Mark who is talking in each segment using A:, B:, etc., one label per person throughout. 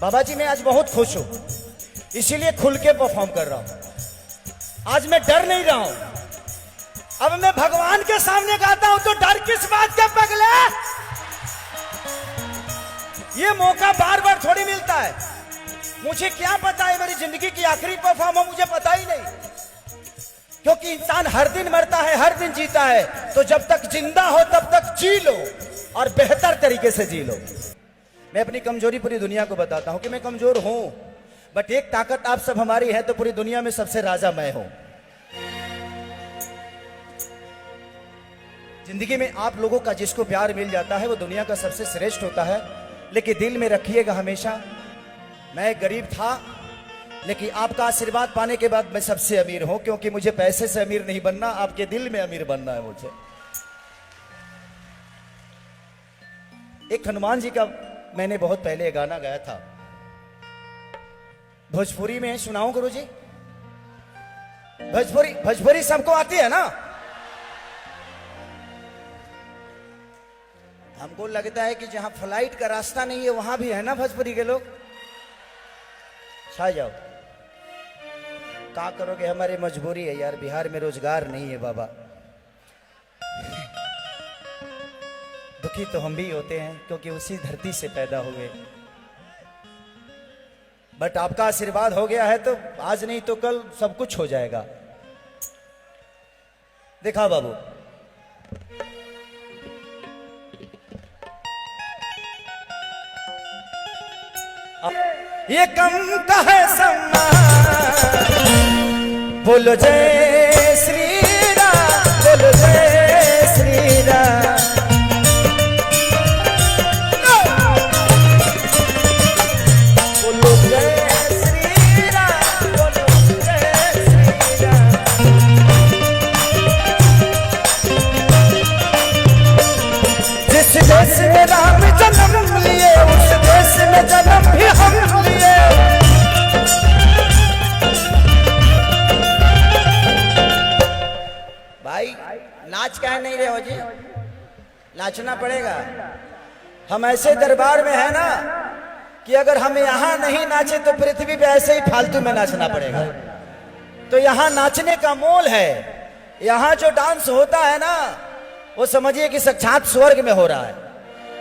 A: बाबा जी मैं आज बहुत खुश हूं, इसीलिए खुल के परफॉर्म कर रहा हूं। आज मैं डर नहीं रहा हूं। अब मैं भगवान के सामने गाता हूं तो डर किस बात का पगला? ये मौका बार बार थोड़ी मिलता है। मुझे क्या पता है मेरी जिंदगी की आखिरी परफॉर्म हो, मुझे पता ही नहीं, क्योंकि इंसान हर दिन मरता है, हर दिन जीता है। तो जब तक जिंदा हो तब तक जी लो और बेहतर तरीके से जी लो। मैं अपनी कमजोरी पूरी दुनिया को बताता हूं कि मैं कमजोर हूं, बट एक ताकत आप सब हमारी है, तो पूरी दुनिया में सबसे राजा मैं हूं। जिंदगी में आप लोगों का जिसको प्यार मिल जाता है वो दुनिया का सबसे श्रेष्ठ होता है। लेकिन दिल में रखिएगा हमेशा, मैं गरीब था लेकिन आपका आशीर्वाद पाने के बाद मैं सबसे अमीर हूं, क्योंकि मुझे पैसे से अमीर नहीं बनना, आपके दिल में अमीर बनना है मुझे। एक हनुमान जी का मैंने बहुत पहले गाना गाया था, भोजपुरी में सुनाऊं गुरु जी? भोजपुरी सबको आती है ना? हमको लगता है कि जहां फ्लाइट का रास्ता नहीं है वहां भी है ना भोजपुरी के लोग। छा जाओ, क्या करोगे, हमारी मजबूरी है यार, बिहार में रोजगार नहीं है बाबा। दुखी तो हम भी होते हैं क्योंकि उसी धरती से पैदा हुए, बट आपका आशीर्वाद हो गया है तो आज नहीं तो कल सब कुछ हो जाएगा। देखा बाबू, ये कम का है सम्मान, बोलो जय श्री राम, बोलो जय श्री राम। बोलो जय श्री राम, बोलो जय श्री राम। जिस देश में राम जन्म लिए उस देश में जन्म भी हम लिए। भाई नाच काहे नहीं रहे हो जी? नाचना पड़ेगा। हम ऐसे दरबार में है ना कि अगर हम यहाँ नहीं नाचे तो पृथ्वी पे ऐसे ही फालतू में नाचना पड़ेगा। तो यहाँ नाचने का मोल है। यहाँ जो डांस होता है ना वो समझिए कि साक्षात स्वर्ग में हो रहा है।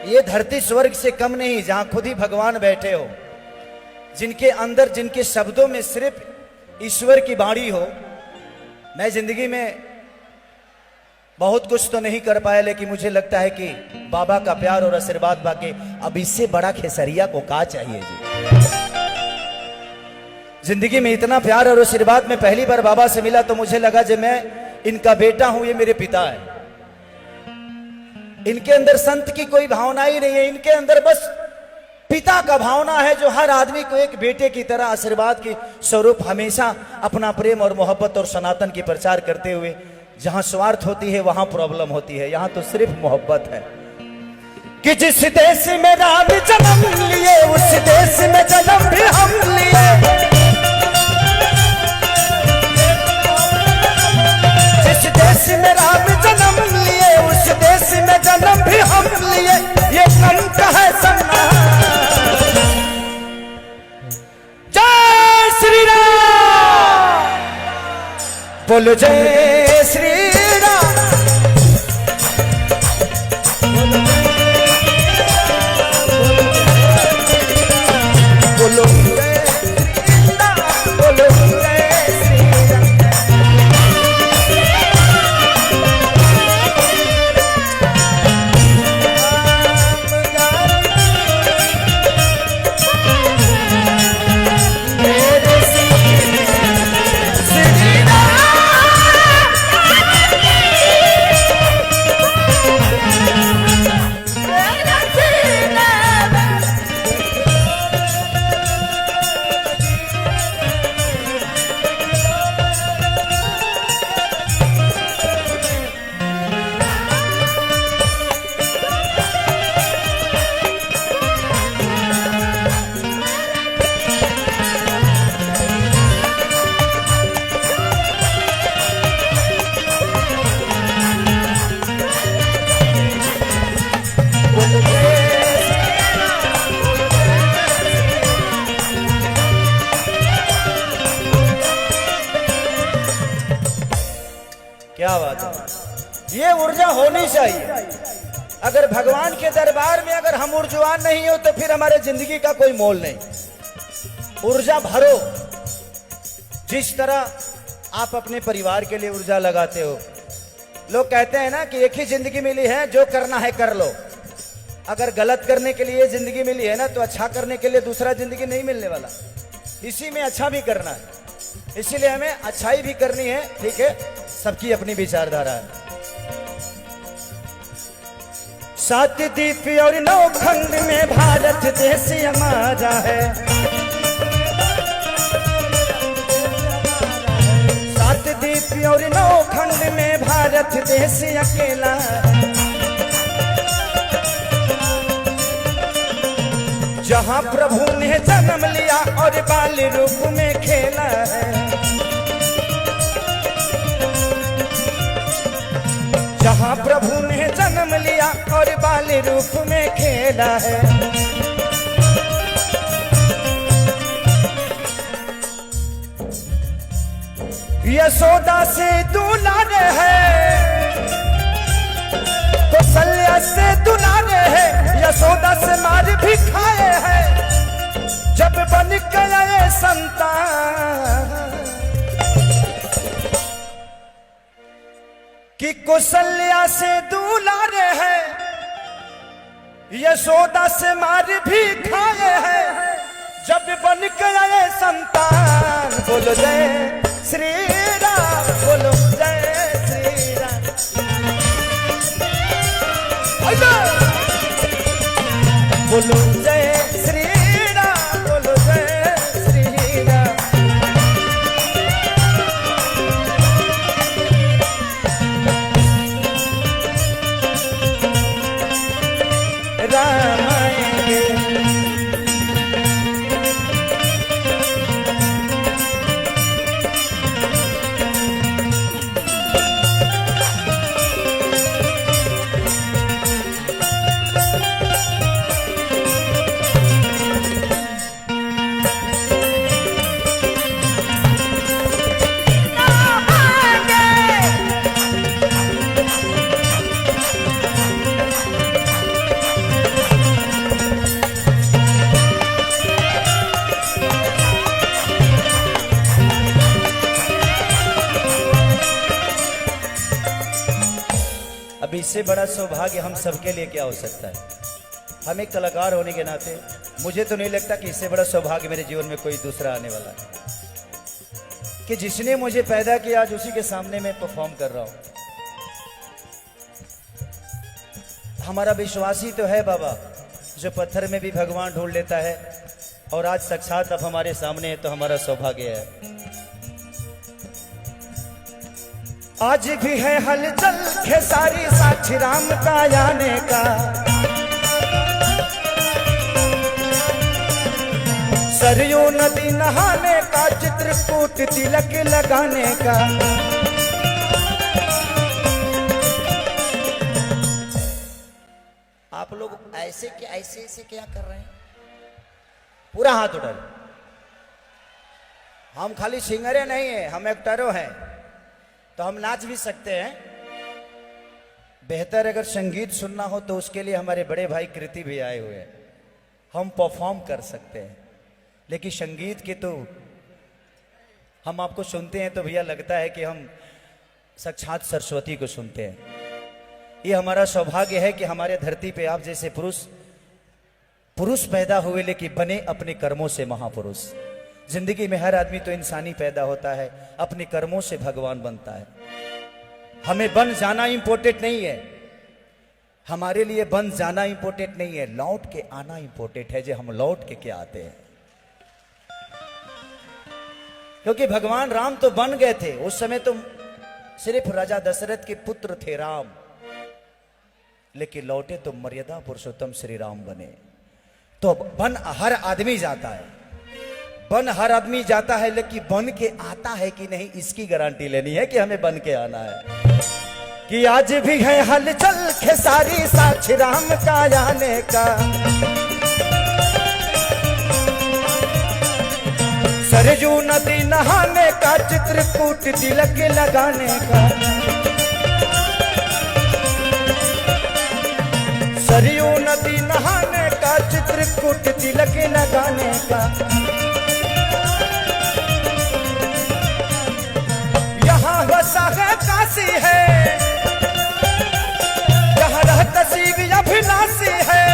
A: ये धरती स्वर्ग से कम नहीं, जहां खुद ही भगवान बैठे हो, जिनके अंदर जिनके शब्दों में सिर्फ ईश्वर की वाणी हो। मैं जिंदगी में बहुत कुछ तो नहीं कर पाया, लेकिन मुझे लगता है कि बाबा का प्यार और आशीर्वाद पाके अब इससे बड़ा खेसरिया को क्या चाहिए जी। जिंदगी में इतना प्यार और आशीर्वाद में पहली बार बाबा से मिला तो मुझे लगा जब मैं इनका बेटा हूं, ये मेरे पिता है। इनके अंदर संत की कोई भावना ही नहीं है, इनके अंदर बस पिता का भावना है, जो हर आदमी को एक बेटे की तरह आशीर्वाद के स्वरूप हमेशा अपना प्रेम और मोहब्बत और सनातन की प्रचार करते हुए। जहां स्वार्थ होती है वहां प्रॉब्लम होती है, यहां तो सिर्फ मोहब्बत है। कि जिस देश में राम जन्म लिए उस देश में जन्म भी हम लिए। जिस देश में राम जन्म लिए उस देश में जन्म भी हम लिए। ये कम का है सम्मान, जय श्री राम, बोलो जय श्री राम। बोलो जय श्री राम, बोलो जय श्री राम। क्या बात है, ये ऊर्जा होनी चाहिए। अगर भगवान के दरबार में अगर हम ऊर्जावान नहीं हो तो फिर हमारे जिंदगी का कोई मोल नहीं। ऊर्जा भरो, जिस तरह आप अपने परिवार के लिए ऊर्जा लगाते हो। लोग कहते हैं ना कि एक ही जिंदगी मिली है, जो करना है कर लो। अगर गलत करने के लिए जिंदगी मिली है ना, तो अच्छा करने के लिए दूसरा जिंदगी नहीं मिलने वाला। इसी में अच्छा भी करना है, इसीलिए हमें अच्छाई भी करनी है। ठीक है, सबकी अपनी विचारधारा है। 7 दीप और 9 खंड में भारत देश हमारा है। 7 दीप और 9 खंड में भारत देश अकेला है। जहां प्रभु ने जन्म लिया और बाल रूप में खेला है। जहां प्रभु ने जन्म लिया और बाल रूप में खेला है। यशोदा से दुलारे है, कौशल्या से दुलारे है, यशोदा से मार भी खाए हैं। जब बन गए संतान कि कौशल्या से दुलारे है, यशोदा से मार भी खाए हैं। जब बन गए संतान, बोलो जय श्री राम, बोलो जय श्री राम। बोलो जय श्री राम, बोलो जय श्री राम। राम आएंगे, अब इससे बड़ा सौभाग्य हम सबके लिए क्या हो सकता है। हम एक कलाकार होने के नाते मुझे तो नहीं लगता कि इससे बड़ा सौभाग्य मेरे जीवन में कोई दूसरा आने वाला है कि जिसने मुझे पैदा किया आज उसी के सामने मैं परफॉर्म कर रहा हूं। हमारा विश्वास ही तो है बाबा, जो पत्थर में भी भगवान ढूंढ लेता है और आज साक्षात अब हमारे सामने है, तो हमारा सौभाग्य है। आज भी है हलचल खेसारी साक्षी राम का आने का। सरयू नदी नहाने का, चित्रकूट तिलक लगाने का। आप लोग ऐसे के ऐसे क्या कर रहे हैं? पूरा हाथ उठा। हम खाली सिंगरे नहीं है, हम एक्टरों हैं, तो हम नाच भी सकते हैं। बेहतर अगर संगीत सुनना हो तो उसके लिए हमारे बड़े भाई कृति भी आए हुए हैं, हम परफॉर्म कर सकते हैं। लेकिन संगीत के तो हम आपको सुनते हैं तो भैया लगता है कि हम साक्षात सरस्वती को सुनते हैं। ये हमारा सौभाग्य है कि हमारे धरती पे आप जैसे पुरुष पैदा हुए, लेकिन बने अपने कर्मों से महापुरुष। जिंदगी में हर आदमी तो इंसानी पैदा होता है, अपने कर्मों से भगवान बनता है। हमें बन जाना इंपॉर्टेंट नहीं है, हमारे लिए बन जाना इंपॉर्टेंट नहीं है, लौट के आना इंपॉर्टेंट है। जो हम लौट के क्या आते हैं, क्योंकि भगवान राम तो बन गए थे, उस समय तो सिर्फ राजा दशरथ के पुत्र थे राम, लेकिन लौटे तो मर्यादा पुरुषोत्तम श्री राम बने। तो बन हर आदमी जाता है, बन हर आदमी जाता है, लेकिन बन के आता है कि नहीं इसकी गारंटी लेनी है कि हमें बन के आना है। कि आज भी है हलचल खेसारी साक्षी राम का आने का। सरयू नदी नहाने का, चित्रकूट तिलक लगाने का। नदी नहाने का, चित्रकूट तिलक लगाने का। यहाँ बसा है काशी है, जहाँ रहता शिव अभिलाषी है।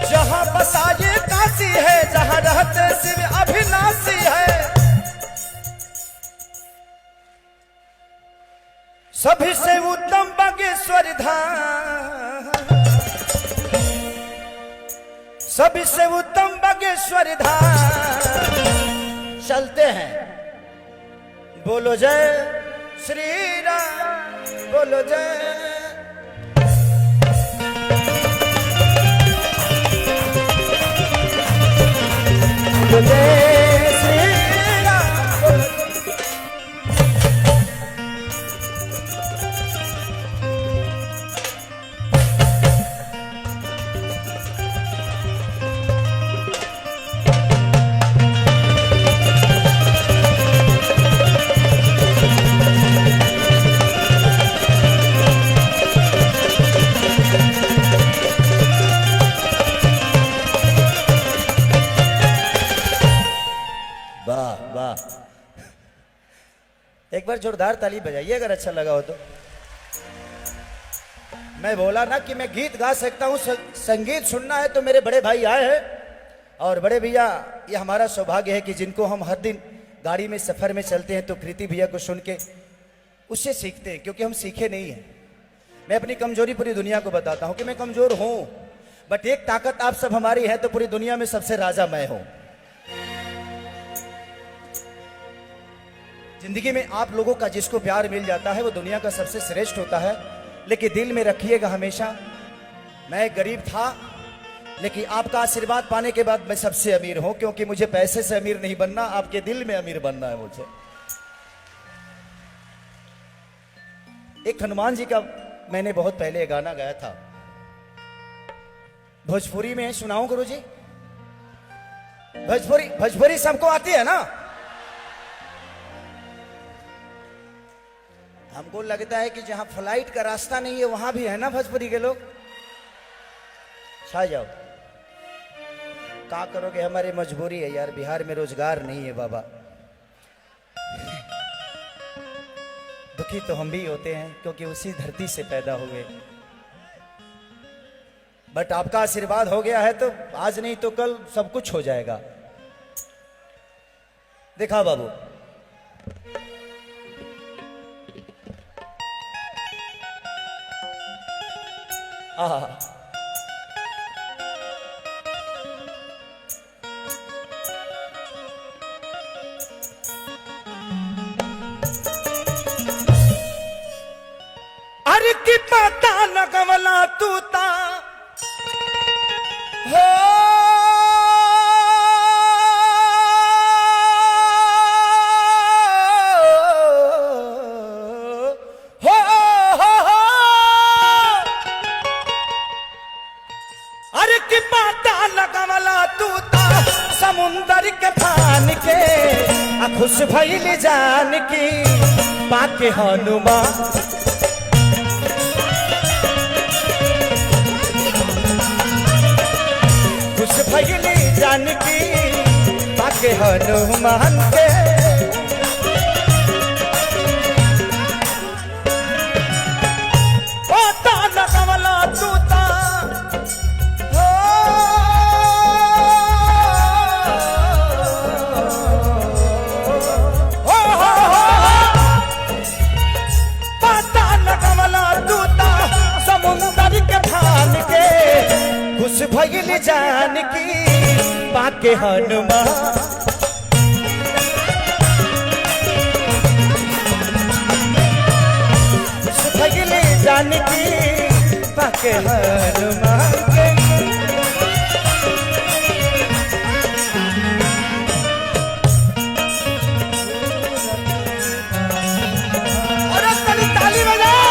A: जहाँ बसा ये काशी है, जहाँ रहते शिव अभिलाषी है। सभी से उत्तम बागेश्वर धाम, सभी से उत्तम बागेश्वर धाम। चलते हैं, बोलो जय श्री राम, बोलो जय। बोलो जय श्री राम, बोलो जय। एक बार जोरदार ताली बजाइए अगर अच्छा लगा हो तो। मैं बोला ना कि मैं गीत गा सकता हूं, संगीत सुनना है तो मेरे बड़े भाई आए हैं। और बड़े भैया, ये हमारा सौभाग्य है कि जिनको हम हर दिन गाड़ी में सफर में चलते हैं तो कृति भैया को सुन के उससे सीखते हैं, क्योंकि हम सीखे नहीं हैं। मैं अपनी कमजोरी पूरी दुनिया को बताता हूं कि मैं कमजोर हूं, बट एक ताकत आप सब हमारी है तो पूरी दुनिया में सबसे राजा मैं हूं। जिंदगी में आप लोगों का जिसको प्यार मिल जाता है वो दुनिया का सबसे श्रेष्ठ होता है। लेकिन दिल में रखिएगा हमेशा, मैं गरीब था लेकिन आपका आशीर्वाद पाने के बाद मैं सबसे अमीर हूं, क्योंकि मुझे पैसे से अमीर नहीं बनना, आपके दिल में अमीर बनना है मुझे। एक हनुमान जी का मैंने बहुत पहले गाना गाया था, भोजपुरी में सुनाऊं गुरुजी? भोजपुरी सबको आती है ना? हमको लगता है कि जहां फ्लाइट का रास्ता नहीं है वहां भी है ना भोजपुरी के लोग। छा जाओ, क्या करोगे, हमारी मजबूरी है यार, बिहार में रोजगार नहीं है बाबा। दुखी तो हम भी होते हैं क्योंकि उसी धरती से पैदा हुए, बट आपका आशीर्वाद हो गया है तो आज नहीं तो कल सब कुछ हो जाएगा। देखा बाबू, अरे की पता न कमला तू ता हो, समुंदर के फान के खुश भइल जान की पाके हनुमान। खुश भइल जान की पाके हनुमान के। पता न कमला तू ता भइल जान की पाके हनुमान। भइल जान की पाके हनुमान के। अरे ताली बजाओ।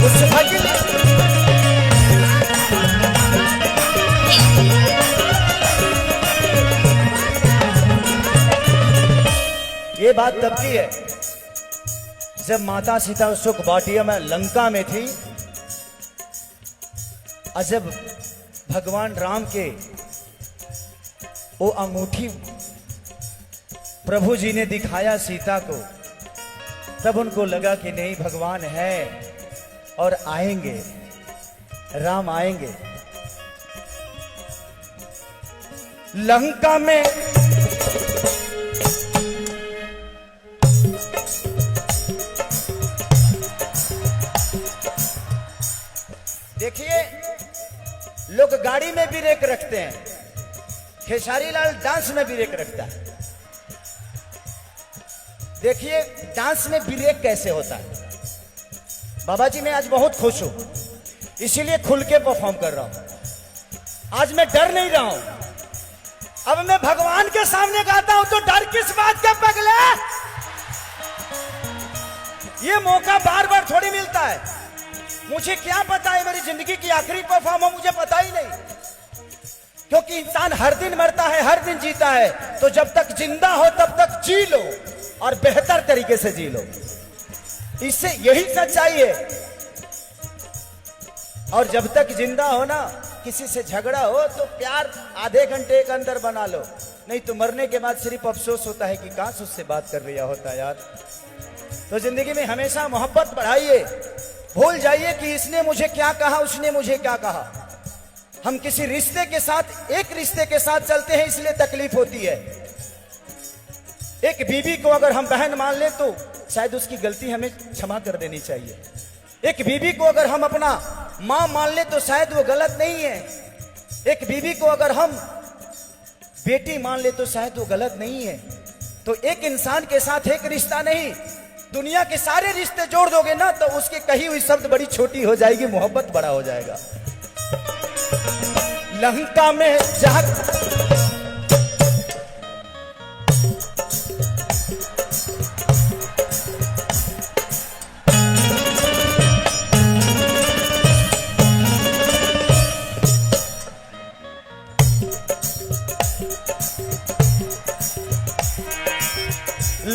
A: उस भगिनी ये बात तब की है जब माता सीता सुख बाटिया में लंका में थी और जब भगवान राम के वो अंगूठी प्रभु जी ने दिखाया सीता को, तब उनको लगा कि नहीं भगवान है और आएंगे, राम आएंगे। लंका में देखिए लोग गाड़ी में भी ब्रेक रखते हैं, खेसारी लाल डांस में भी ब्रेक रखता है। देखिए डांस में ब्रेक कैसे होता है। बाबा जी मैं आज बहुत खुश हूं, इसीलिए खुल के परफॉर्म कर रहा हूं। आज मैं डर नहीं रहा हूं। अब मैं भगवान के सामने गाता हूं तो डर किस बात का पगला। ये मौका बार बार थोड़ी मिलता है। मुझे क्या पता है मेरी जिंदगी की आखिरी परफॉर्म हो, मुझे पता ही नहीं, क्योंकि इंसान हर दिन मरता है, हर दिन जीता है। तो जब तक जिंदा हो तब तक जी लो और बेहतर तरीके से जी लो, इससे यही सच्चाई है। और जब तक जिंदा हो ना, किसी से झगड़ा हो तो प्यार आधे घंटे के अंदर बना लो, नहीं तो मरने के बाद सिर्फ अफसोस होता है कि काश उससे बात कर लिया होता यार। तो जिंदगी में हमेशा मोहब्बत बढ़ाइए, भूल जाइए कि इसने मुझे क्या कहा, उसने मुझे क्या कहा। हम किसी रिश्ते के साथ, एक रिश्ते के साथ चलते हैं इसलिए तकलीफ होती है। एक बीवी को अगर हम बहन मान ले तो शायद उसकी गलती हमें क्षमा कर देनी चाहिए। एक बीवी को अगर हम अपना मां मान ले तो शायद वो गलत नहीं है। एक बीवी को अगर हम बेटी मान ले तो शायद वो गलत नहीं है। तो एक इंसान के साथ एक रिश्ता नहीं, दुनिया के सारे रिश्ते जोड़ दोगे ना तो उसकी कही हुई शब्द बड़ी छोटी हो जाएगी, मोहब्बत बड़ा हो जाएगा। लंका में जाकर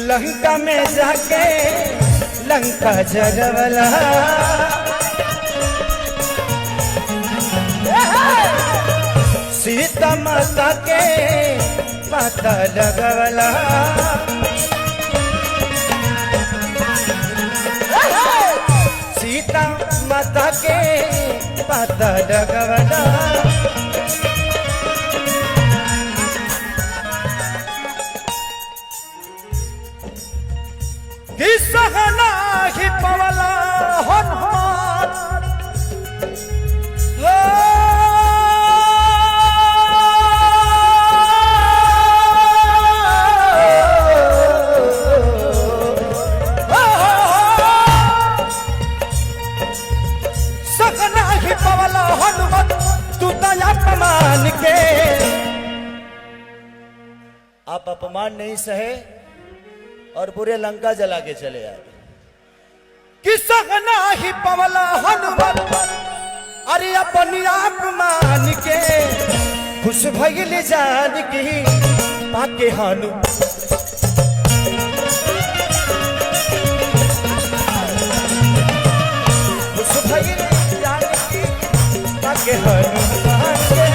A: लंका में जाके लंका जगवला, सीता माता के पता लगवला। सीता माता के पता लगवला। सहना ही पवला हनुमान सहना ही पवला हनुमान तू दया अपमान के। आप अपमान नहीं सहे और पूरे लंका जला के चले आए। कि सहना ही पवला हनुमान अरे अपनी आप मान के, खुश भइल जान की पाके हनु। खुश भइल जान की पाके हनुमान के।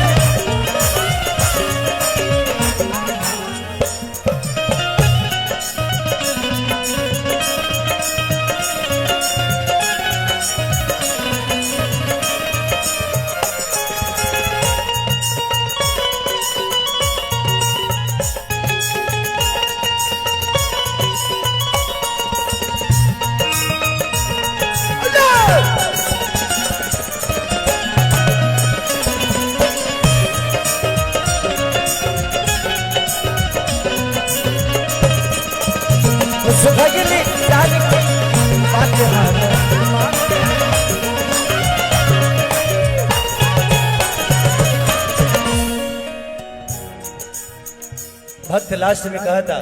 A: भक्त लास्ट में कहा था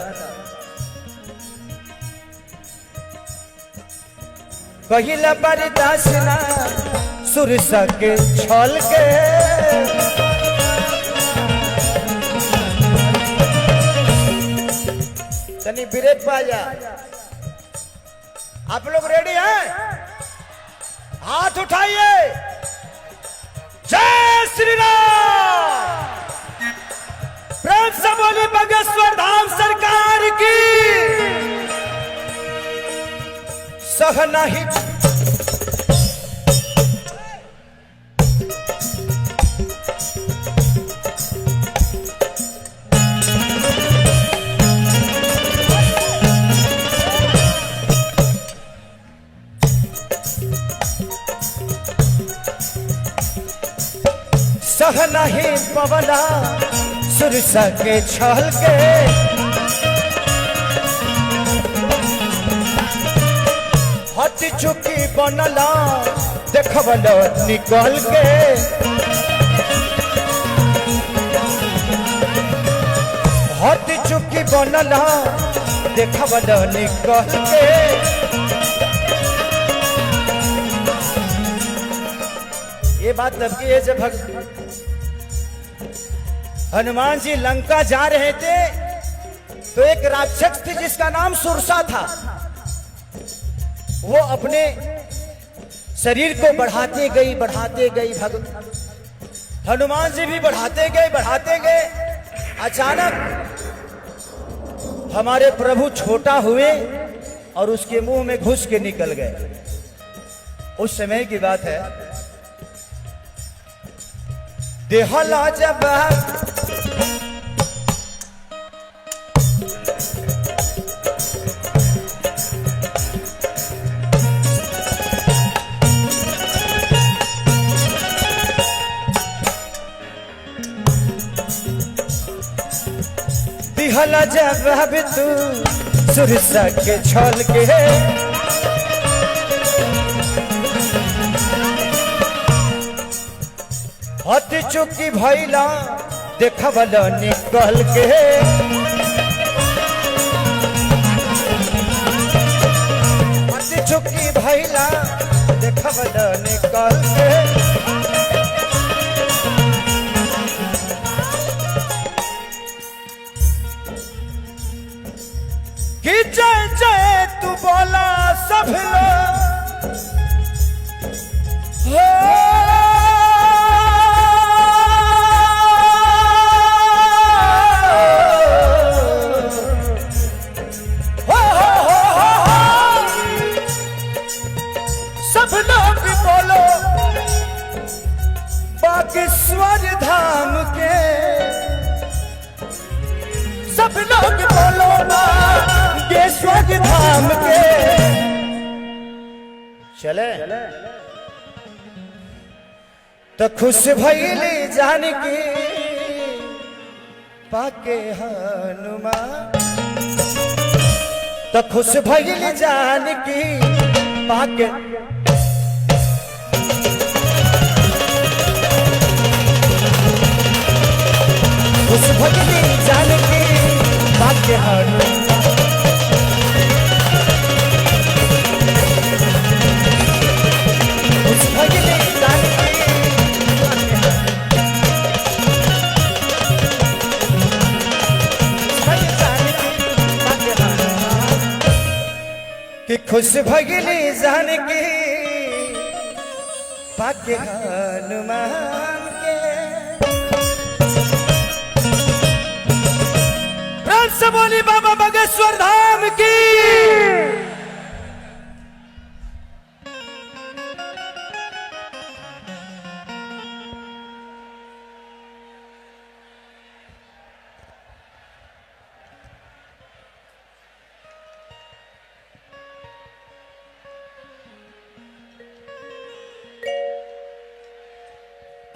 A: कहिला बर्दाश्त ना सुरसा के छल के। तनी ब्रेक पा जा। आप लोग रेडी हैं? हाथ उठाइए। जय श्री राम। प्रेम से बोली बागेश्वर धाम सरकार की। सह नहीं सह नहीं पवना सुरसा के छल के। हट चुकी बनला देखबल निकल के। हट चुकी बनला देखबल निकल के। ये बात तब की है जब हनुमान जी लंका जा रहे थे तो एक राक्षस थी जिसका नाम सुरसा था। वो अपने शरीर को बढ़ाते गई हनुमान जी भी बढ़ाते गए। अचानक हमारे प्रभु छोटा हुए और उसके मुंह में घुस के निकल गए। उस समय की बात है। देहला जब दिहला जब तू सुरसा के छल के। हट चुकी भैला देखबल निकल के। हट चुकी भैला देखबल निकल के। कि जय जय तू बोला सब लोग सब लोग बोलो बागेश्वर धाम के। सब लोग बोलो बागेश्वर धाम के। चले तो खुश भइली जानकी पाके हनुमान। तो खुश भइली जानकी पाके। खुश भइली जानकी पाके हनुमान। खुश भइली जानकी कि खुश भइली जानकी पाके हनुमान के। प्रेम से बोली बाबा बागेश्वर धाम की।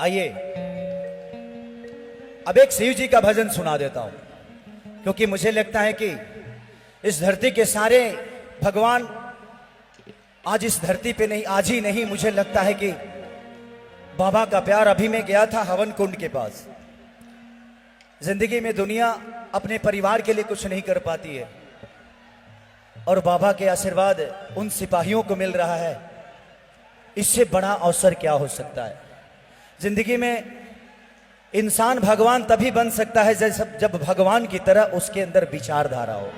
A: आइए अब एक शिव जी का भजन सुना देता हूं, क्योंकि मुझे लगता है कि इस धरती के सारे भगवान आज इस धरती पे नहीं, आज ही नहीं, मुझे लगता है कि बाबा का प्यार। अभी मैं गया था हवन कुंड के पास। जिंदगी में दुनिया अपने परिवार के लिए कुछ नहीं कर पाती है, और बाबा के आशीर्वाद उन सिपाहियों को मिल रहा है, इससे बड़ा अवसर क्या हो सकता है। जिंदगी में इंसान भगवान तभी बन सकता है जब भगवान की तरह उसके अंदर विचारधारा हो।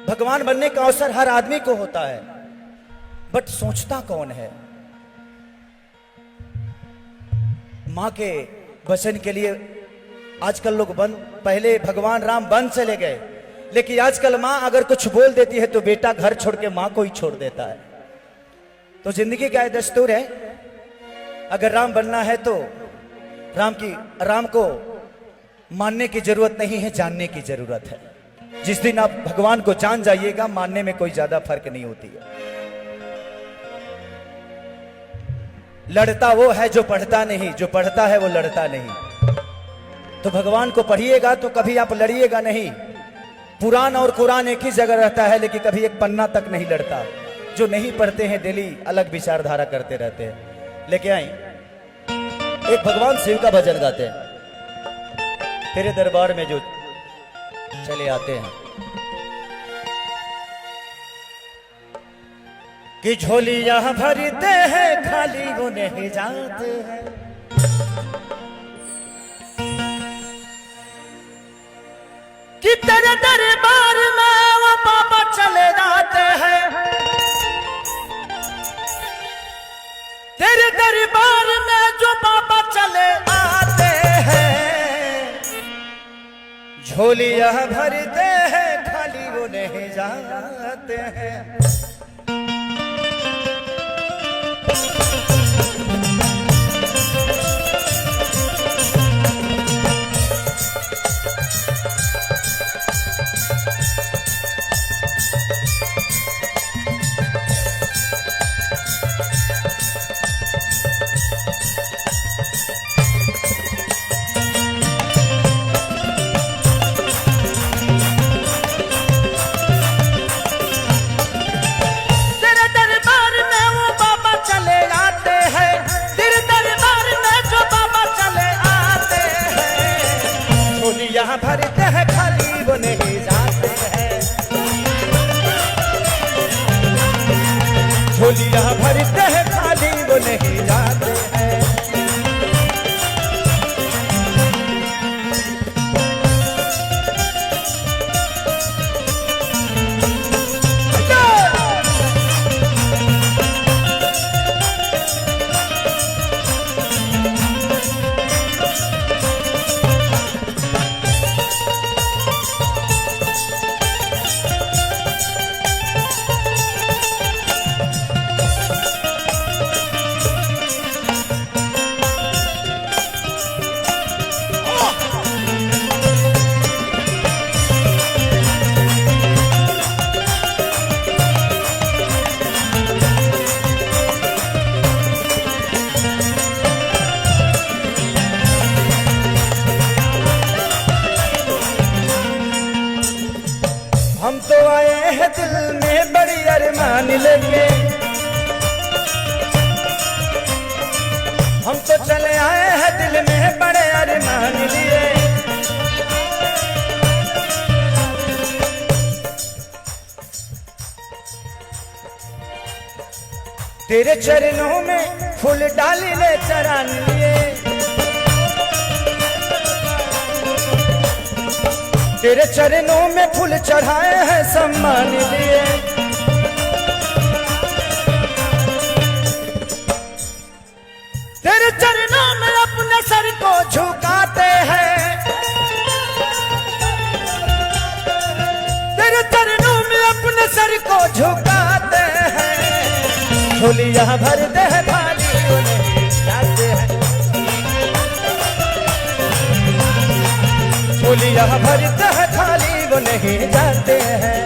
A: भगवान बनने का अवसर हर आदमी को होता है, बट सोचता कौन है। मां के वचन के लिए आजकल लोग पहले भगवान राम वन चले गए, लेकिन आजकल मां अगर कुछ बोल देती है तो बेटा घर छोड़ के मां को ही छोड़ देता है। तो जिंदगी का दस्तूर है, अगर राम बनना है तो राम को मानने की जरूरत नहीं है, जानने की जरूरत है। जिस दिन आप भगवान को जान जाइएगा, मानने में कोई ज्यादा फर्क नहीं होती है। लड़ता वो है जो पढ़ता नहीं, जो पढ़ता है वो लड़ता नहीं। तो भगवान को पढ़िएगा तो कभी आप लड़िएगा नहीं। पुराण और कुरान एक ही जगह रहता है, लेकिन कभी एक पन्ना तक नहीं लड़ता। जो नहीं पढ़ते हैं डेली अलग विचारधारा करते रहते हैं। लेके आई एक भगवान शिव का भजन गाते हैं, तेरे दरबार में जो चले आते हैं कि झोलियां भरते हैं खाली वो नहीं जाते हैं। कि तेरे दरबार में वो बाबा चले जाते हैं, तेरे दरबार में जो बाबा चले आते हैं। झोलियां भरते हैं खाली वो नहीं जाते हैं। भरते हैं खाली वो नहीं जाते हैं। झोलियां भरते हैं खाली वो नहीं जाते हैं। हम तो आए हैं दिल में बड़ी अरमान लेके, हम तो चले आए हैं दिल में बड़े अरमान लिए। तेरे चरणों में फूल डाली ले चरान लिए। तेरे चरणों में फूल चढ़ाए हैं सम्मान लिए। तेरे चरणों में अपने सर को झुकाते हैं। तेरे चरणों में अपने सर को झुकाते हैं। झोलियां भरते हैं खाली वो नहीं जाते हैं। झोलियां भरते हैं खाली वो नहीं जाते हैं।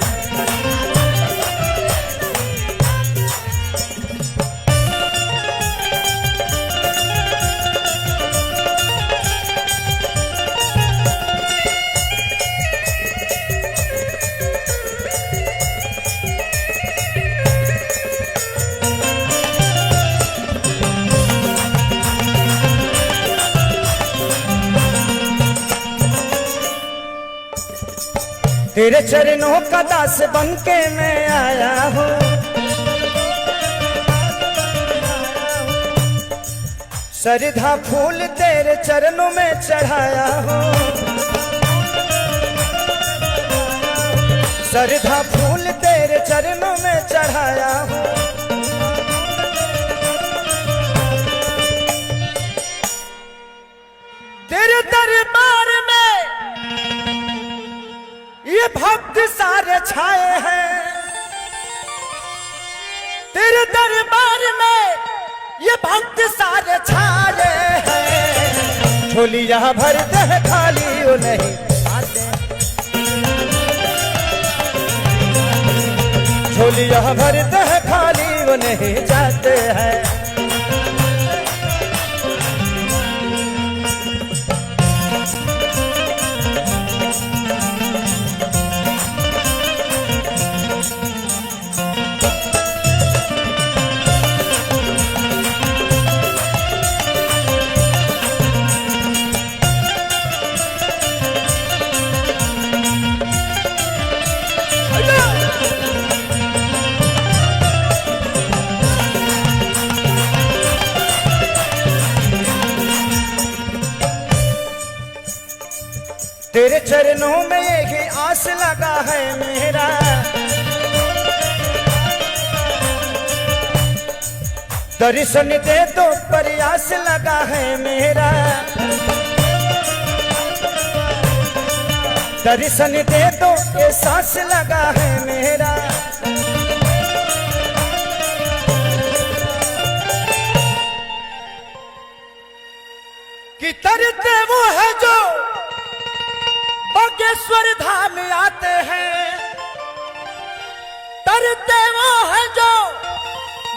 A: तेरे चरणों का दास बन के मैं आया हूँ, श्रद्धा फूल तेरे चरणों में चढ़ाया हूँ, श्रद्धा फूल तेरे चरणों में चढ़ाया हूँ। तेरे दरबार में ये भक्त सारे छाए हैं, तेरे दरबार में ये भक्त सारे छाए हैं। झोलियां भर दे खाली वो नहीं आते, झोलियां भर दे खाली वो नहीं जाते हैं। तेरे चरणों में यही आस लगा है मेरा, दर्शन दे तो प्रयास लगा है मेरा, दर्शन दे तो एहसास लगा है मेरा। कि तरते वो है जो बागेश्वर धाम आते हैं, तरते वो है जो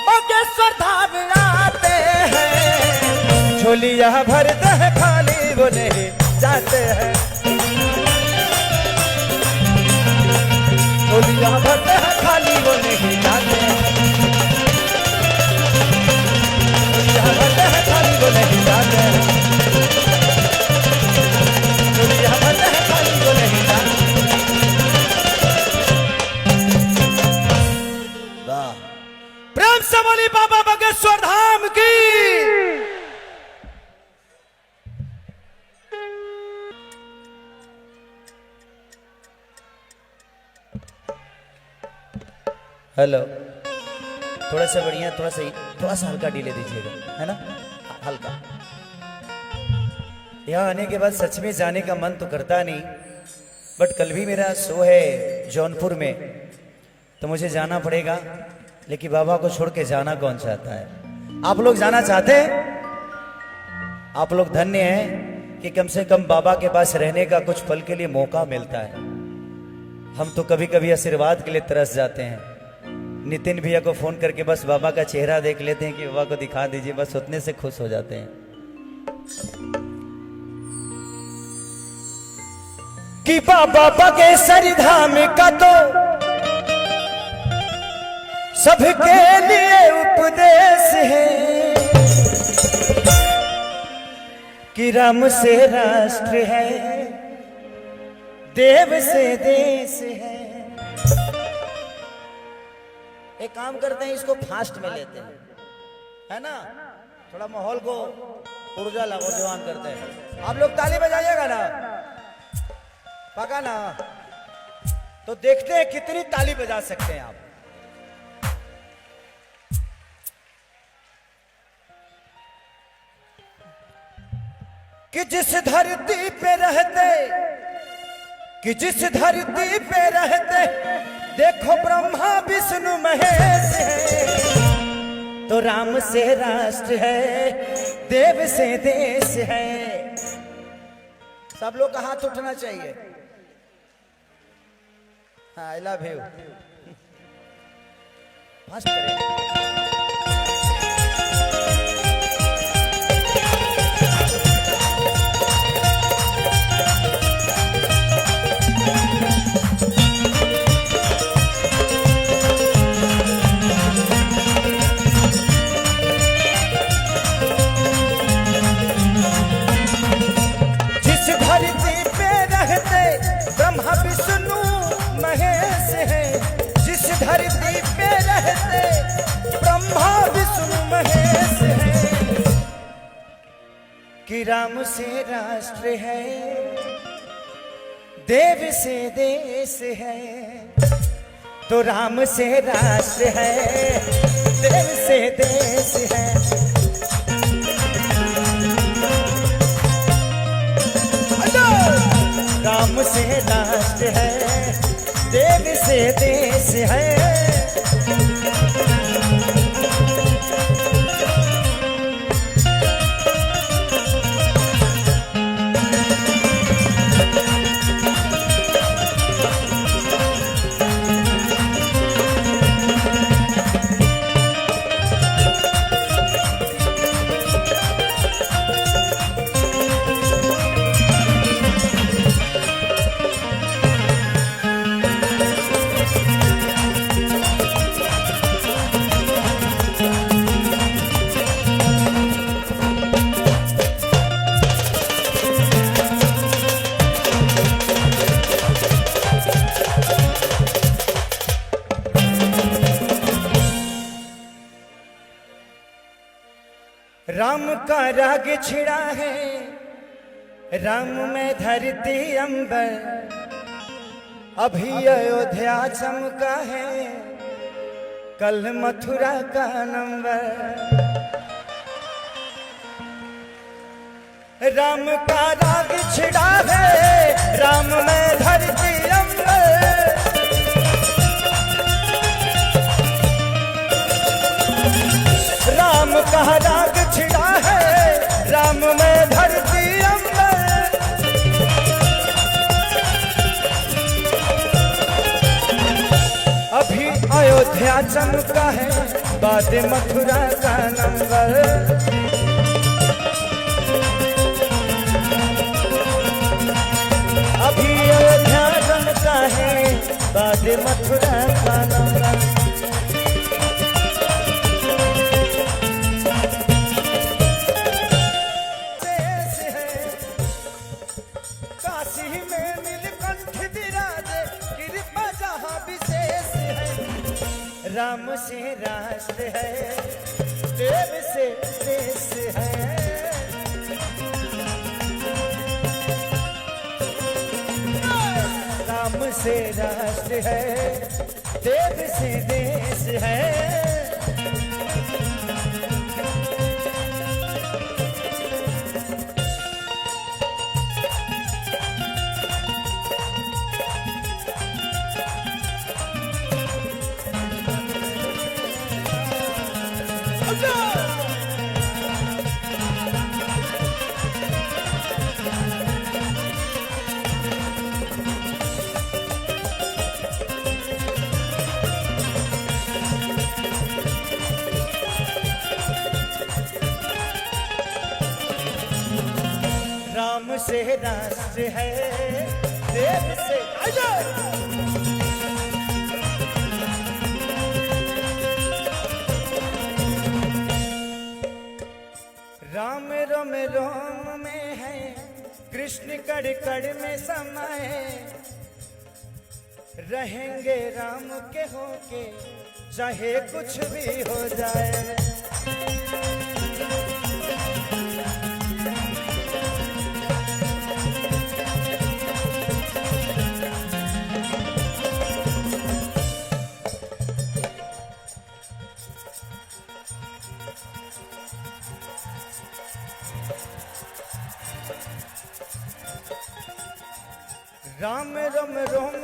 A: बागेश्वर धाम आते हैं। झोलियां भर दे खाली वो नहीं जाते हैं, झोलियां भर दे खाली वो नहीं जाते हैं, झोलियां भर दे खाली वो नहीं जाते हैं, झोलियां भर दे खाली वो नहीं जाते। वाह, प्रेम से बोली बाबा बागेश्वर धाम की। हेलो, थोड़ा सा बढ़िया, थोड़ा सा हल्का डीले दीजिएगा, है ना, हल्का। यहाँ आने के बाद सच में जाने का मन तो करता नहीं, बट कल भी मेरा शो है जौनपुर में, तो मुझे जाना पड़ेगा। लेकिन बाबा को छोड़ के जाना कौन चाहता है? आप लोग जाना चाहते हैं? आप लोग धन्य हैं कि कम से कम बाबा के पास रहने का कुछ पल के लिए मौका मिलता है। हम तो कभी कभी आशीर्वाद के लिए तरस जाते हैं। नितिन भैया को फोन करके बस बाबा का चेहरा देख लेते हैं कि बाबा को दिखा दीजिए, बस उतने से खुश हो जाते हैं। कि बाबा बागेश्वर धाम का तो सबके लिए उपदेश है, कि राम से राष्ट्र है, देव से देश है। एक काम करते हैं, इसको फास्ट में लेते हैं, है ना, थोड़ा माहौल को ऊर्जा लाजवान करते हैं। आप लोग ताली बजाइएगा ना, पका ना, तो देखते हैं कितनी ताली बजा सकते हैं आप। कि जिस धरती पे रहते, कि जिस धरती पे रहते देखो ब्रह्मा विष्णु महेश है, तो राम से राष्ट्र है, देव से देश है। सब लोग का हाथ उठना चाहिए। हाँ, आई लव यू। फास्ट करें। ब्रह्मा विष्णु कि राम से राष्ट्र है, देव से देश है, तो राम से राष्ट्र है, देव से देश है। राम से राष्ट्र है, देव से देश है। राम का राग छिड़ा है, राम में धरती अंबर, अभी अयोध्या चमका है, कल मथुरा का नंबर। राम का राग छिड़ा है, राम में धरती अंबर, राम का राग छिड़ा है, राम में धरती अंबर। अभी अयोध्या चमका है, बाद मथुरा का नंबर। अभी अयोध्या चमका है, बाद मथुरा का नंबर। राम से राष्ट्र है, देव से देश है। राम से राष्ट्र है, देव से देश है। राम से राष्ट्र है, देव से राम रोम रोम में है, कृष्ण कड़ कड़ में समाये, रहेंगे राम के होके चाहे कुछ भी हो जाए। राम रोम रोम,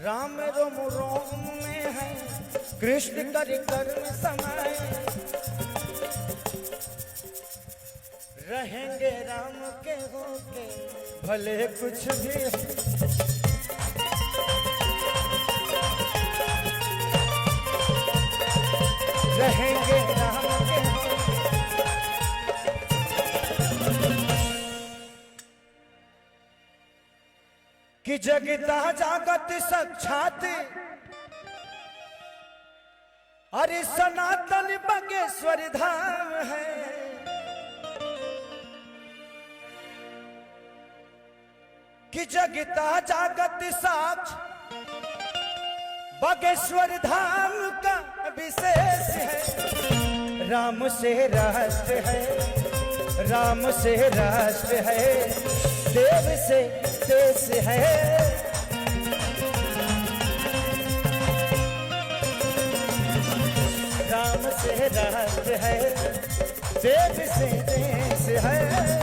A: राम रोम रोम में है, कृष्ण कर कर में समाये, रहेंगे राम के होके भले कुछ भी। रहेंगे राम के कि जगता जागत साक्षात, अरे सनातन बागेश्वर धाम है। कि जगता जागत साक्ष बागेश्वर धाम का विशेष है। राम से राष्ट्र है, राम से राष्ट्र है, देव से देश है। राम से राष्ट्र है, देव से देश है।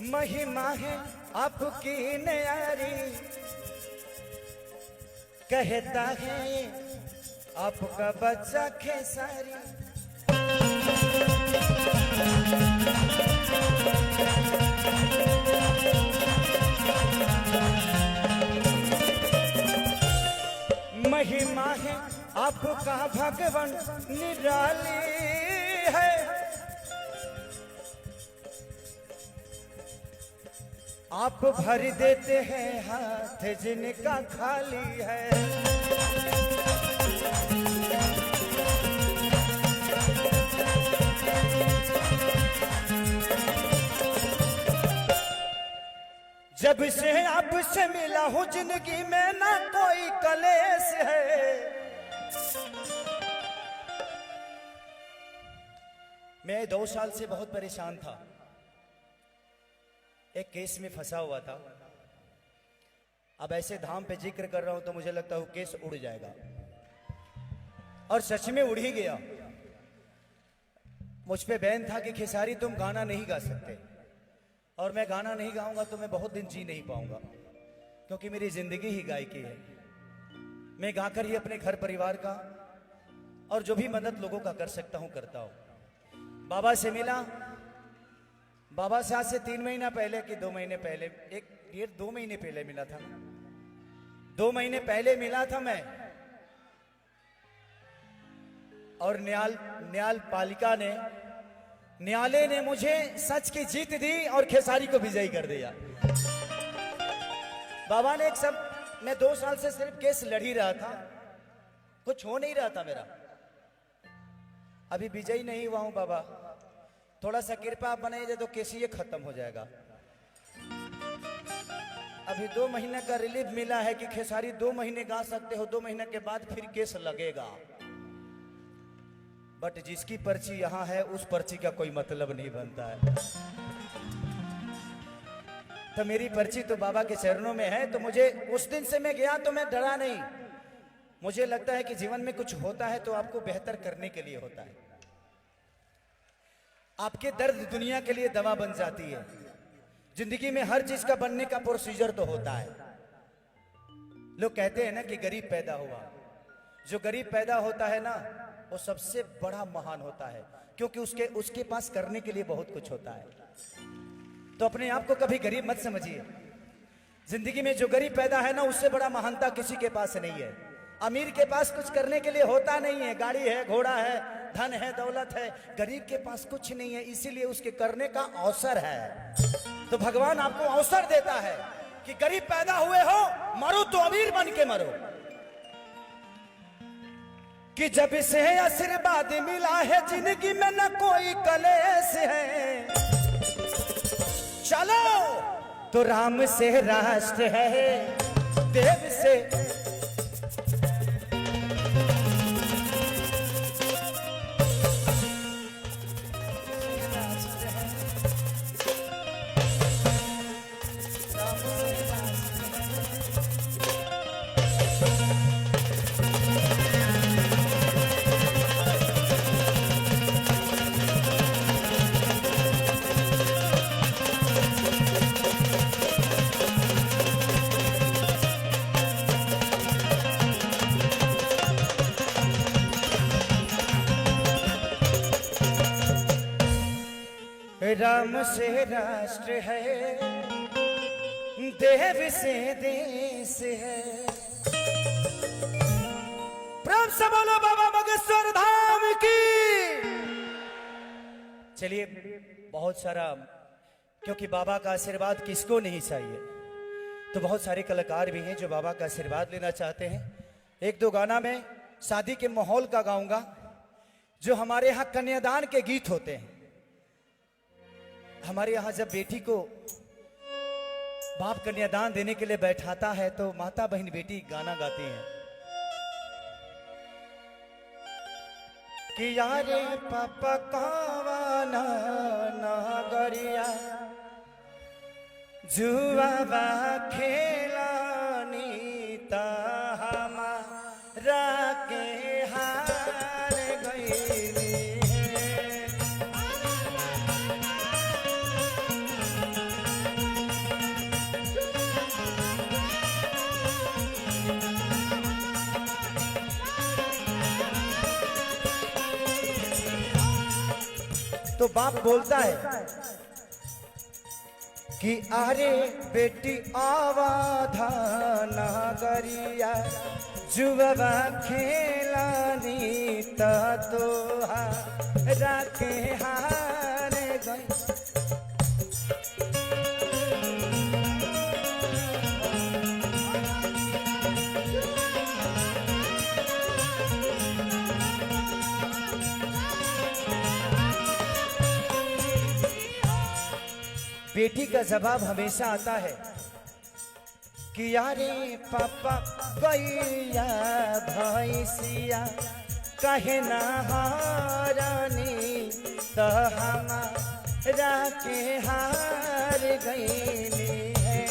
A: महिमा है आपकी न्यारी, कहता है आपका बच्चा खेसारी। महिमा है आपका भगवान निराली है। आप भर देते हैं हाथ जिनका खाली है। जब से आपसे मिला हूं जिंदगी में ना कोई कलेश है। मैं 2 साल से बहुत परेशान था, एक केस में फंसा हुआ था। अब ऐसे धाम पे जिक्र कर रहा हूं तो मुझे लगता है वो केस उड़ जाएगा, और सच में उड़ ही गया। मुझ पे बैन था कि खेसारी तुम गाना नहीं गा सकते, और मैं गाना नहीं गाऊंगा तो मैं बहुत दिन जी नहीं पाऊंगा, क्योंकि मेरी जिंदगी ही गायकी है। मैं गाकर ही अपने घर परिवार का और जो भी मदद लोगों का कर सकता हूं करता हूं। बाबा से मिला, बाबा से आज से 3 महीना पहले कि 2 महीने पहले, 2 महीने पहले मिला था। 2 महीने पहले मिला था मैं, और न्याल पालिका ने, न्यायालय ने मुझे सच की जीत दी और खेसारी को विजयी कर दिया। बाबा ने एक सब, मैं 2 साल से सिर्फ केस लड़ ही रहा था, कुछ हो नहीं रहा था मेरा। अभी विजयी नहीं हुआ हूं बाबा, थोड़ा सा कृपा आप बनाइए तो केस ये खत्म हो जाएगा। अभी 2 महीने का रिलीफ मिला है कि खेसारी 2 महीने गा सकते हो, 2 महीने के बाद फिर केस लगेगा। बट जिसकी पर्ची यहां है उस पर्ची का कोई मतलब नहीं बनता है। तो मेरी पर्ची तो बाबा के चरणों में है। तो मुझे उस दिन से मैं गया तो मैं डरा नहीं। मुझे लगता है कि जीवन में कुछ होता है तो आपको बेहतर करने के लिए होता है। आपके दर्द दुनिया के लिए दवा बन जाती है। जिंदगी में हर चीज का बनने का प्रोसीजर तो होता है। लोग कहते हैं ना कि गरीब पैदा हुआ। जो गरीब पैदा होता है ना वो सबसे बड़ा महान होता है, क्योंकि उसके पास करने के लिए बहुत कुछ होता है। तो अपने आप को कभी गरीब मत समझिए। जिंदगी में जो गरीब पैदा है ना उससे बड़ा महानता किसी के पास नहीं है। अमीर के पास कुछ करने के लिए होता नहीं है, गाड़ी है, घोड़ा है, धन है, दौलत है। गरीब के पास कुछ नहीं है, इसीलिए उसके करने का अवसर है। तो भगवान आपको अवसर देता है कि गरीब पैदा हुए हो, मरो तो अमीर बन के मरो। कि जब से आशीर्वाद मिला है जिंदगी में न कोई कलेश है। चलो तो राम से राष्ट्र है, देव से राम से राष्ट्र है, देव से देश है। प्रेम से बोलो बाबा बागेश्वर धाम की। चलिए, बहुत सारा, क्योंकि बाबा का आशीर्वाद किसको नहीं चाहिए, तो बहुत सारे कलाकार भी हैं जो बाबा का आशीर्वाद लेना चाहते हैं। एक दो गाना मैं शादी के माहौल का गाऊंगा, जो हमारे यहाँ कन्यादान के गीत होते हैं। हमारे यहाँ जब बेटी को बाप कन्यादान देने के लिए बैठाता है तो माता बहन बेटी गाना गाती हैं कि यारे पापा कावाना नागरिया जुआबा खेलानी ता हमारा के हार गईली तो बाप बोलता है कि अरे बेटी आवाधा नागरिया जुबा खेलानी तोहा राखे हार गई। बेटी का जवाब हमेशा आता है कि यारे पापा गैया भैंसिया कहे ना हारानी तो हमारा के हार गईली है।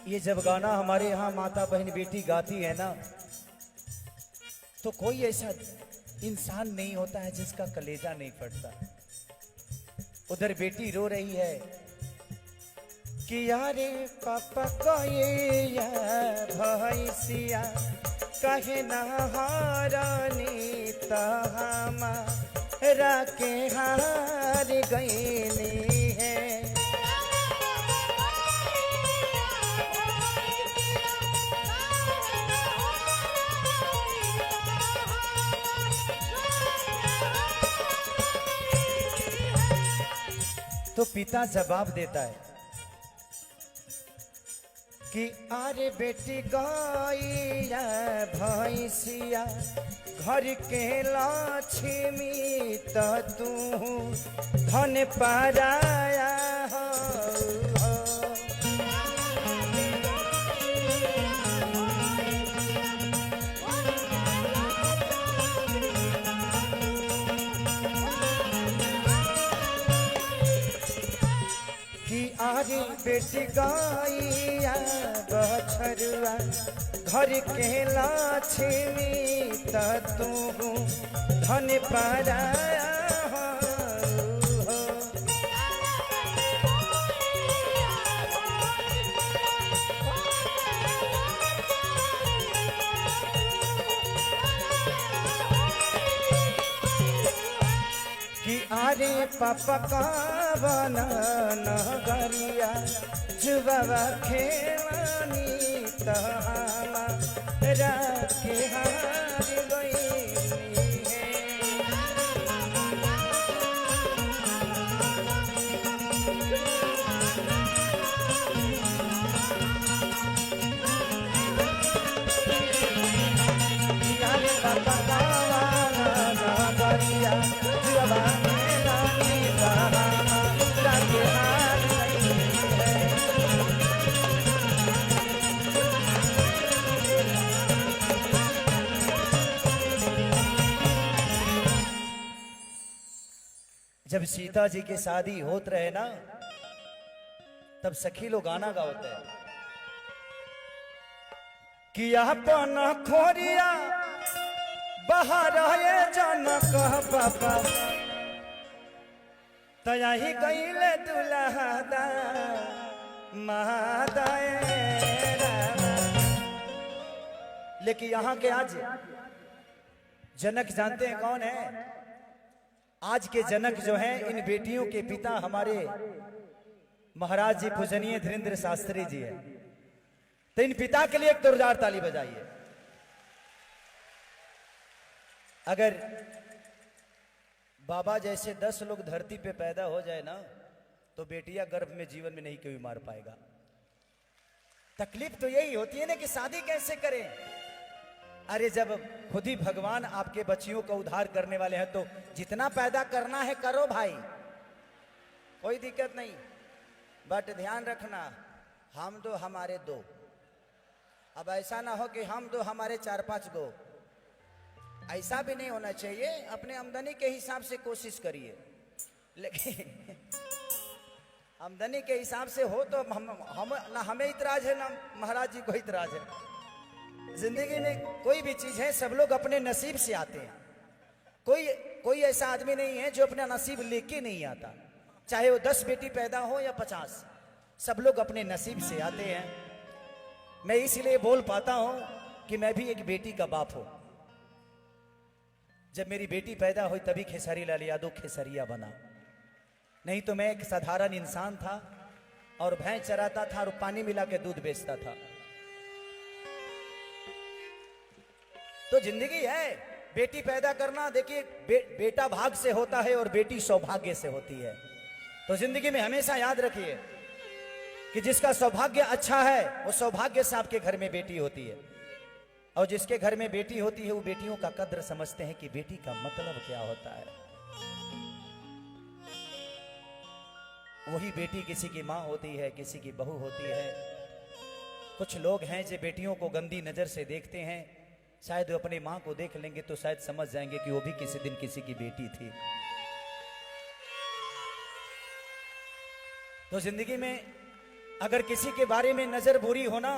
A: ये जब गाना हमारे यहाँ माता बहन बेटी गाती है ना, तो कोई ऐसा इंसान नहीं होता है जिसका कलेजा नहीं फटता। उधर बेटी रो रही है कि यारे पापा को ये भैंसिया कहे ना हारानी तो हमारा के हार गईली है। तो पिता जवाब देता है कि अरे बेटी गैया भैंसिया घर के लक्ष्मी तो तू धन पाराया हो। आरे बेटी गैया बछरुआ घर के लक्ष्मी तो तू धन पाराया हो। कि अरे पापा का बना नगरिया जुबा खेलानी तो राखे हार गईली है। यार बाबा वाला बरिया जुआ में रानी बाबा राखे हार गईली है। जब सीता जी की शादी होत रहे ना, तब सखी लोग गाना गाते हैं कि अपन खोरिया बाहर ये जनक पापा तया ही गईले दुल्हा महादाए। लेकिन यहाँ के आज जनक जानते हैं कौन है? आज के जनक जो हैं इन बेटियों के पिता हमारे महाराज जी पूजनीय धीरेन्द्र शास्त्री जी हैं। तो इन पिता के लिए एक जोरदार ताली बजाइए। अगर बाबा जैसे 10 लोग धरती पे पैदा हो जाए ना, तो बेटियां गर्भ में जीवन में नहीं कोई मार पाएगा। तकलीफ तो यही होती है ना कि शादी कैसे करें। अरे जब खुद ही भगवान आपके बच्चियों का उद्धार करने वाले हैं तो जितना पैदा करना है करो भाई, कोई दिक्कत नहीं। बट ध्यान रखना, हम दो हमारे दो। अब ऐसा ना हो कि हम दो हमारे 4-5 गो, ऐसा भी नहीं होना चाहिए। अपने आमदनी के हिसाब से कोशिश करिए, लेकिन आमदनी के हिसाब से हो तो हम ना हमें इतराज है ना महाराज जी को इतराज है। जिंदगी में कोई भी चीज है, सब लोग अपने नसीब से आते हैं। कोई ऐसा आदमी नहीं है जो अपना नसीब लेके नहीं आता, चाहे वो 10 बेटी पैदा हो या 50, सब लोग अपने नसीब से आते हैं। मैं इसलिए बोल पाता हूं कि मैं भी एक बेटी का बाप हूं। जब मेरी बेटी पैदा हुई तभी खेसारी लाल यादव खेसरिया बना, नहीं तो मैं एक साधारण इंसान था और भैंस चराता था और पानी मिला के दूध बेचता था। तो जिंदगी है, बेटी पैदा करना देखिए बेटा भाग से होता है और बेटी सौभाग्य से होती है। तो जिंदगी में हमेशा याद रखिए कि जिसका सौभाग्य अच्छा है वो सौभाग्य से आपके घर में बेटी होती है, और जिसके घर में बेटी होती है वो बेटियों का कद्र समझते हैं कि बेटी का मतलब क्या होता है। वही बेटी किसी की माँ होती है, किसी की बहू होती है। कुछ लोग हैं जो बेटियों को गंदी नजर से देखते हैं, शायद वो अपनी माँ को देख लेंगे तो शायद समझ जाएंगे कि वो भी किसी दिन किसी की बेटी थी। तो जिंदगी में अगर किसी के बारे में नजर बुरी हो ना,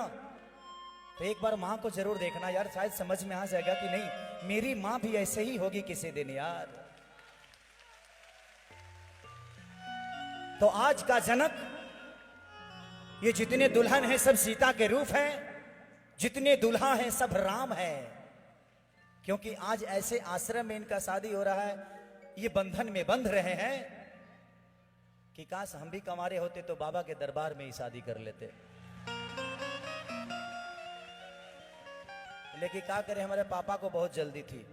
A: तो एक बार माँ को जरूर देखना यार, शायद समझ में आ जाएगा कि नहीं मेरी माँ भी ऐसे ही होगी किसी दिन यार। तो आज का जनक, ये जितने दुल्हन हैं सब सीता के रूप हैं, जितने दुल्हा हैं सब राम है। क्योंकि आज ऐसे आश्रम में इनका शादी हो रहा है, ये बंधन में बंध रहे हैं कि काश हम भी कमारे होते तो बाबा के दरबार में ही शादी कर लेते। लेकिन क्या करें, हमारे पापा को बहुत जल्दी थी,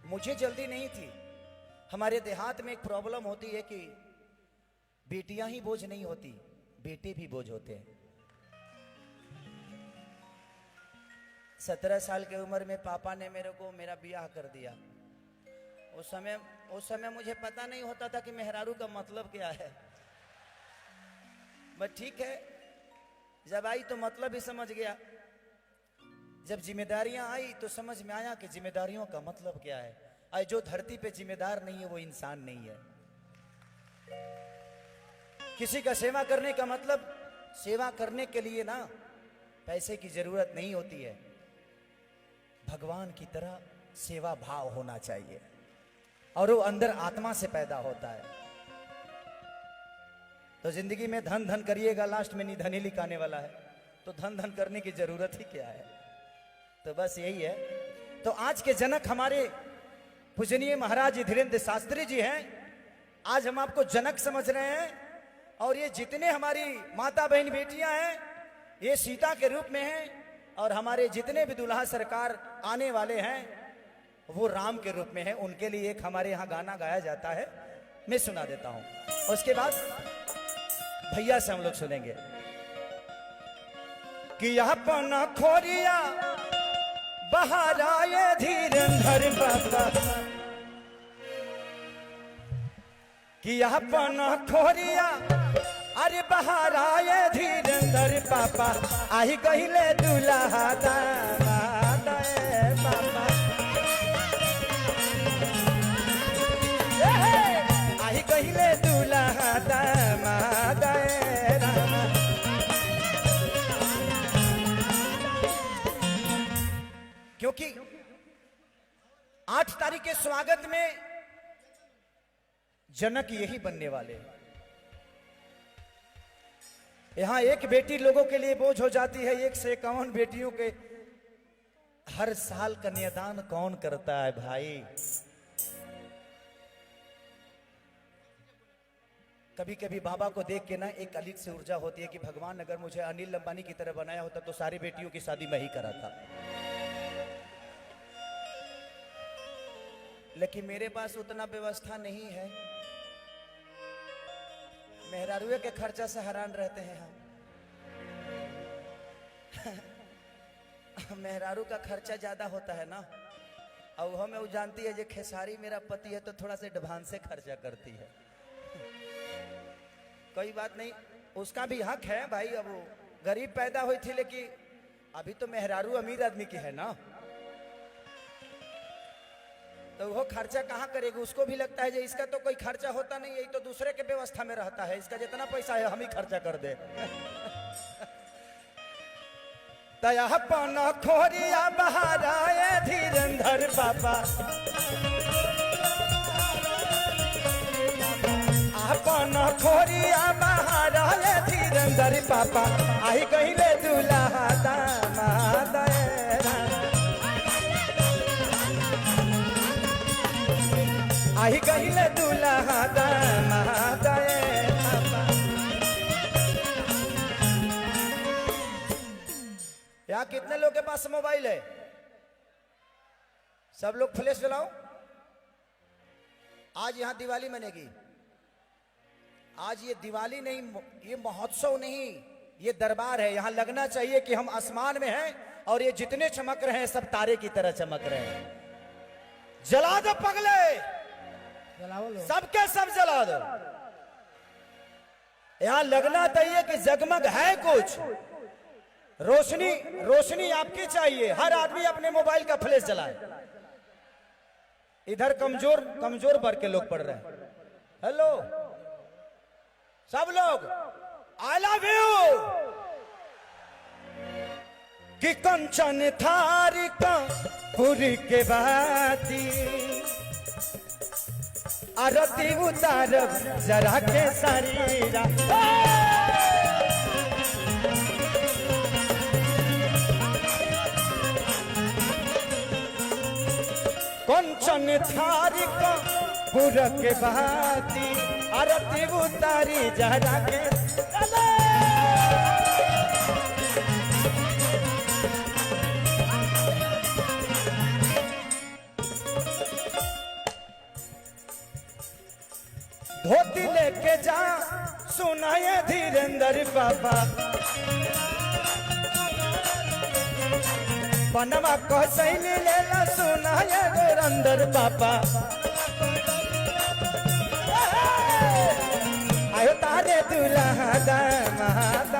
A: मुझे जल्दी नहीं थी। हमारे देहात में एक प्रॉब्लम होती है कि बेटियां ही बोझ नहीं होती, बेटे भी बोझ होते हैं। 17 साल की उम्र में पापा ने मेरा ब्याह कर दिया। उस समय मुझे पता नहीं होता था कि मेहरारू का मतलब क्या है। बस ठीक है, जब आई तो मतलब ही समझ गया। जब जिम्मेदारियां आई तो समझ में आया कि जिम्मेदारियों का मतलब क्या है। आज जो धरती पे जिम्मेदार नहीं है वो इंसान नहीं है। किसी का सेवा करने का मतलब, सेवा करने के लिए ना पैसे की जरूरत नहीं होती है, भगवान की तरह सेवा भाव होना चाहिए, और वो अंदर आत्मा से पैदा होता है। तो जिंदगी में धन धन करिएगा, लास्ट में निधन ही लिखाने वाला है, तो धन धन करने की जरूरत ही क्या है। तो बस यही है। तो आज के जनक हमारे पूजनीय महाराज जी धीरेन्द्र शास्त्री जी हैं। आज हम आपको जनक समझ रहे हैं, और ये जितने हमारी माता बहन बेटियां हैं ये सीता के रूप में हैं, और हमारे जितने भी दुल्हा सरकार आने वाले हैं वो राम के रूप में है। उनके लिए एक हमारे यहाँ गाना गाया जाता है, मैं सुना देता हूं। उसके बाद भैया से हम लोग सुनेंगे कि अपना खोरिया बाहर आए धीरेंद्र बाबा, कि अपना खोरिया अरे बाहर आए धीरेंद्र पापा, आई कहिले दुल्हा दामाद पापा, आई कहिले दुल्हा दामाद रामा। क्योंकि 8 तारीख के स्वागत में जनक यही बनने वाले हैं। यहां एक बेटी लोगों के लिए बोझ हो जाती है, 1 से 51 बेटियों के हर साल कन्यादान कौन करता है भाई? कभी कभी बाबा को देख के ना एक अलग से ऊर्जा होती है कि भगवान अगर मुझे अनिल अंबानी की तरह बनाया होता तो सारी बेटियों की शादी मैं ही कराता। लेकिन मेरे पास उतना व्यवस्था नहीं है। मेहरारूए के खर्चा से हैरान रहते हैं हम। मेहरारू का खर्चा ज्यादा होता है ना, और हमें वो जानती है जो खेसारी मेरा पति है तो थोड़ा से एडवांस से खर्चा करती है। कोई बात नहीं, उसका भी हक है भाई। अब वो गरीब पैदा हुई थी, लेकिन अभी तो मेहरारू अमीर आदमी की है ना, तो वो खर्चा कहाँ करेगी? उसको भी लगता है जो इसका तो कोई खर्चा होता नहीं, यही तो दूसरे के व्यवस्था में रहता है, इसका जितना पैसा है हम ही खर्चा कर दे। तया पाना खोरिया बाहर आए धीरेंद्र पापा, पाना खोरिया बाहर आए धीरेंद्र पापा, आई कहिले दुल्हा दामाद आई कहिले दुल्हा दामाद पापा। यहाँ कितने लोग के पास मोबाइल है? सब लोग फ्लैश जलाओ। आज यहाँ दिवाली मनेगी। आज ये दिवाली नहीं, ये महोत्सव नहीं, ये दरबार है। यहाँ लगना चाहिए कि हम आसमान में हैं और ये जितने चमक रहे हैं सब तारे की तरह चमक रहे हैं। जला दो पगले, सबके सब जला दो। यहां लगना चाहिए कि जगमग है कुछ, रोशनी रोशनी आपकी चाहिए। हर आदमी अपने मोबाइल का फ्लैश जलाए। इधर कमजोर कमजोर वर्ग के लोग पढ़ रहे हैं। हेलो सब लोग, आई लव यू। कि कंचन थारी का पुरी के बाती, आरती उतारब जरा के शरीरा। कंचन थारी का पुर के बाती, आरती उतारी जरा के। धोती लेके जा सुनाए धीरेंद्र बाबा, पनमा को सैली लेला सुनाए धीरेंद्र बाबा। आयो तारे दुल्हा दामाद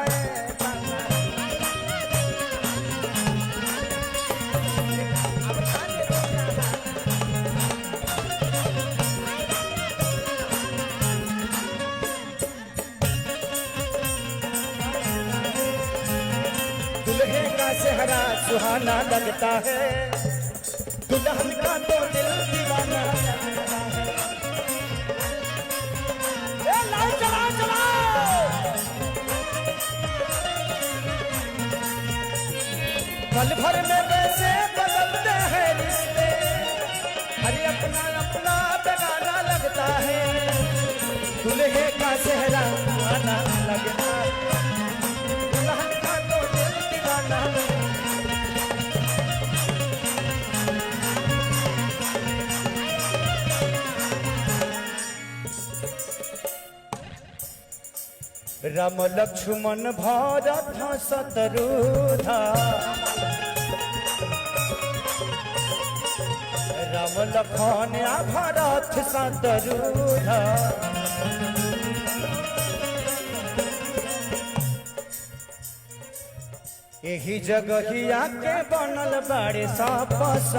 A: चेहरा सुहाना लगता है, दुल्हन का तो दिल दीवाना लगता है। लाओ चलाओ चलाओ, पल भर में वैसे बदलते हैं रिश्ते, अरे अपना अपना बेगाना लगता है। दुल्हे का चेहरा सुहाना लगता है, दुल्हन का तो दिल दीवाना लगता है। राम लक्ष्मण भरत शत्रुघ्न राम लखन भरत शत्रुघ्न यही जगहिया के बनल बाड़े सपस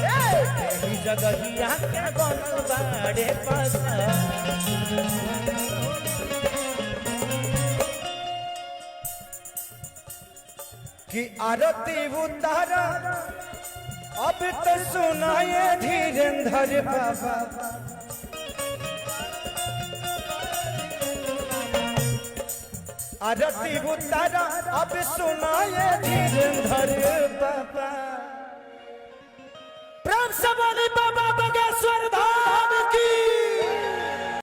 A: यही जगहिया के बनल बाड़े पस कि आरती उतारा अब तो सुनाए धीरेन्द्र बाबा आरती उतारा अब सुनाए धीरेन्द्र बाबा प्रेम से बोली